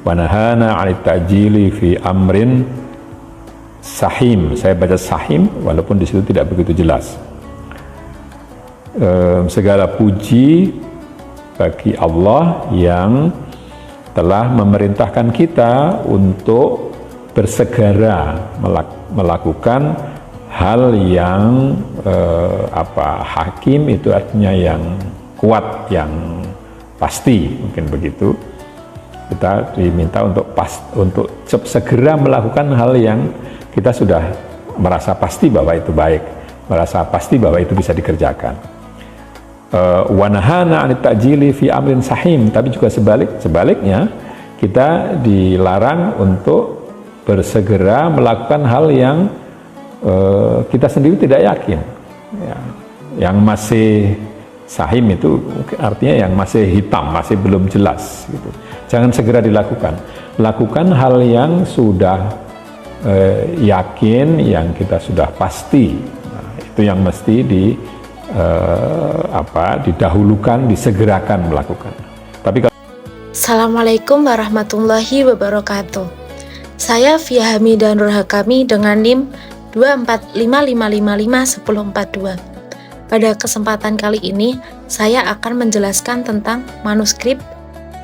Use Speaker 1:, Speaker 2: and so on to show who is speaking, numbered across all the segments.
Speaker 1: Wa nahana 'anit ta'jili fi amrin sahim. Saya baca sahim walaupun di situ tidak begitu jelas. Segala puji bagi Allah yang telah memerintahkan kita untuk bersegera melakukan hal yang hakim, itu artinya yang kuat, yang pasti, mungkin begitu. Kita diminta untuk segera melakukan hal yang kita sudah merasa pasti bahwa itu baik, merasa pasti bahwa itu bisa dikerjakan. Wa nahana 'anit ta'jili fi amrin sahim, tapi juga sebaliknya kita dilarang untuk bersegera melakukan hal yang kita sendiri tidak yakin, ya. Yang masih sahim itu artinya yang masih hitam, masih belum jelas gitu. Jangan segera dilakukan. Lakukan hal yang sudah yakin, yang kita sudah pasti. Nah, itu yang mesti didahulukan, disegerakan melakukan. Tapi
Speaker 2: Assalamualaikum warahmatullahi wabarakatuh. Saya Fia Hamidah Nur Hakami dengan NIM 245555142. Pada kesempatan kali ini, saya akan menjelaskan tentang manuskrip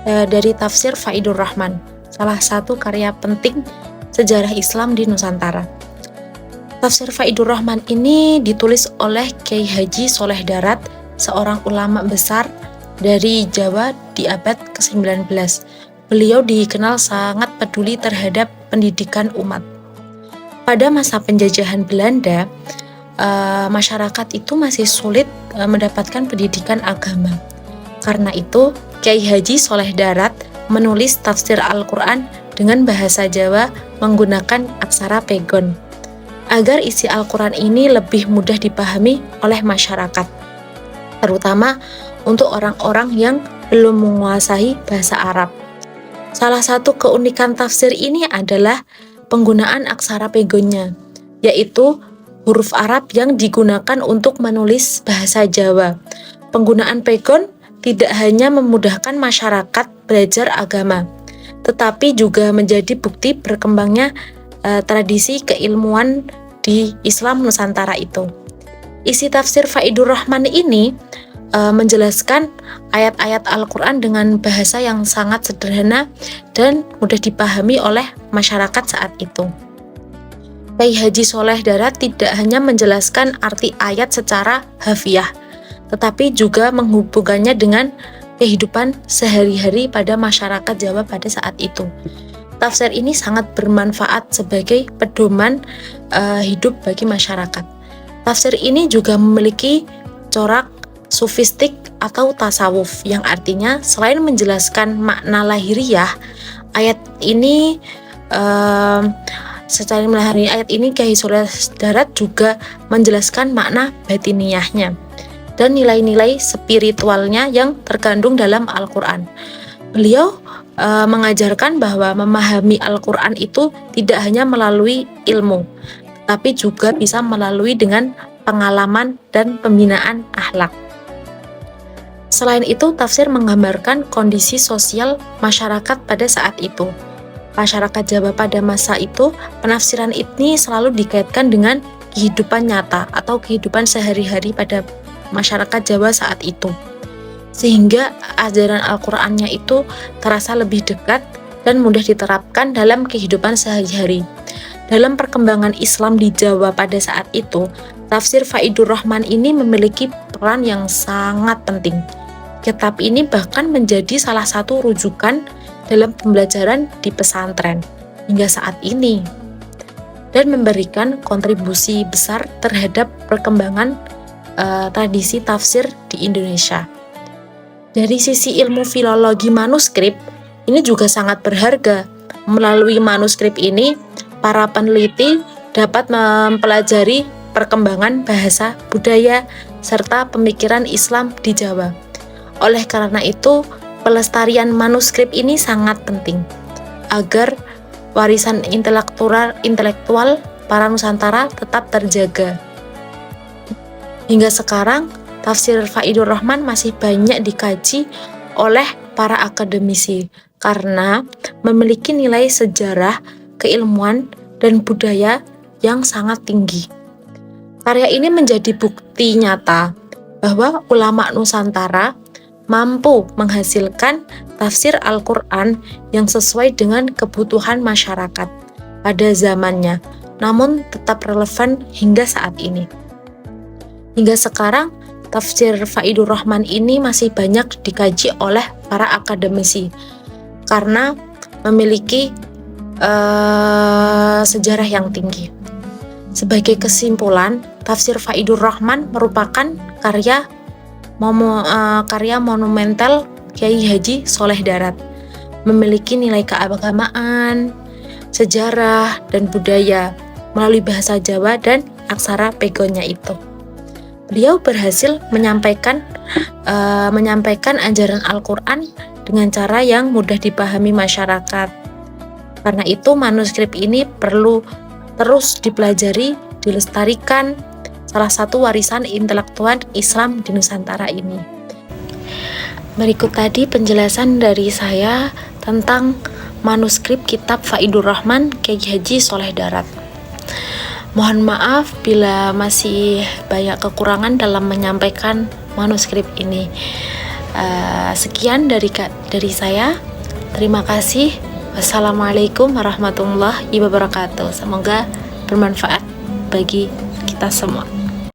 Speaker 2: dari tafsir Faidur Rahman, salah satu karya penting sejarah Islam di Nusantara. Tafsir Faidur Rahman ini ditulis oleh Kiai Haji Soleh Darat, seorang ulama besar dari Jawa di abad ke-19. Beliau dikenal sangat peduli terhadap pendidikan umat. Pada masa penjajahan Belanda, masyarakat itu masih sulit mendapatkan pendidikan agama. Karena itu, Kiai Haji Soleh Darat menulis tafsir Al-Quran dengan bahasa Jawa menggunakan aksara pegon, agar isi Al-Quran ini lebih mudah dipahami oleh masyarakat, terutama untuk orang-orang yang belum menguasai bahasa Arab. Salah satu keunikan tafsir ini adalah penggunaan aksara pegonnya, yaitu huruf Arab yang digunakan untuk menulis bahasa Jawa. Penggunaan pegon tidak hanya memudahkan masyarakat belajar agama, tetapi juga menjadi bukti berkembangnya tradisi keilmuan di Islam Nusantara itu. Isi tafsir Faidur Rahman ini menjelaskan ayat-ayat Al-Quran dengan bahasa yang sangat sederhana dan mudah dipahami oleh masyarakat saat itu. Kiai Haji Soleh Darat tidak hanya menjelaskan arti ayat secara harfiah, tetapi juga menghubungkannya dengan kehidupan sehari-hari pada masyarakat Jawa pada saat itu. Tafsir ini sangat bermanfaat sebagai pedoman hidup bagi masyarakat. Tafsir ini juga memiliki corak sufistik atau tasawuf, yang artinya selain menjelaskan makna lahiriah, ayat ini secara melahirkan ayat ini Kiai Soleh Darat juga menjelaskan makna batiniahnya dan nilai-nilai spiritualnya yang terkandung dalam Al-Quran. Beliau mengajarkan bahwa memahami Al-Quran itu tidak hanya melalui ilmu, tapi juga bisa melalui dengan pengalaman dan pembinaan akhlak. Selain itu, tafsir menggambarkan kondisi sosial masyarakat pada saat itu. Masyarakat Jawa pada masa itu, penafsiran ini selalu dikaitkan dengan kehidupan nyata atau kehidupan sehari-hari pada masyarakat Jawa saat itu, sehingga ajaran Al-Qur'annya itu terasa lebih dekat dan mudah diterapkan dalam kehidupan sehari-hari. Dalam perkembangan Islam di Jawa pada saat itu, tafsir Faidur Rahman ini memiliki peran yang sangat penting. Kitab ini bahkan menjadi salah satu rujukan dalam pembelajaran di pesantren hingga saat ini, dan memberikan kontribusi besar terhadap perkembangan tradisi tafsir di Indonesia. Dari sisi ilmu filologi manuskrip, ini juga sangat berharga. Melalui manuskrip ini, para peneliti dapat mempelajari perkembangan bahasa, budaya, serta pemikiran Islam di Jawa. Oleh karena itu, pelestarian manuskrip ini sangat penting agar warisan intelektual para Nusantara tetap terjaga. Hingga sekarang, tafsir Faidur Rahman masih banyak dikaji oleh para akademisi karena memiliki nilai sejarah, keilmuan, dan budaya yang sangat tinggi. Karya ini menjadi bukti nyata bahwa ulama Nusantara mampu menghasilkan tafsir Al-Quran yang sesuai dengan kebutuhan masyarakat pada zamannya, namun tetap relevan hingga saat ini. Hingga sekarang, tafsir Faidur Rahman ini masih banyak dikaji oleh para akademisi karena memiliki sejarah yang tinggi. Sebagai kesimpulan, tafsir Faidur Rahman merupakan karya monumental Kiai Haji Soleh Darat, memiliki nilai keagamaan, sejarah, dan budaya melalui bahasa Jawa dan aksara pegonya itu. Beliau berhasil menyampaikan ajaran Al-Quran dengan cara yang mudah dipahami masyarakat. Karena itu manuskrip ini perlu terus dipelajari, dilestarikan, salah satu warisan intelektual Islam di Nusantara ini. Berikut tadi penjelasan dari saya tentang manuskrip kitab Faidur Rahman Kiai Haji Soleh Darat. Mohon maaf bila masih banyak kekurangan dalam menyampaikan manuskrip ini. Sekian dari saya. Terima kasih. Wassalamualaikum warahmatullahi wabarakatuh. Semoga bermanfaat bagi kita semua.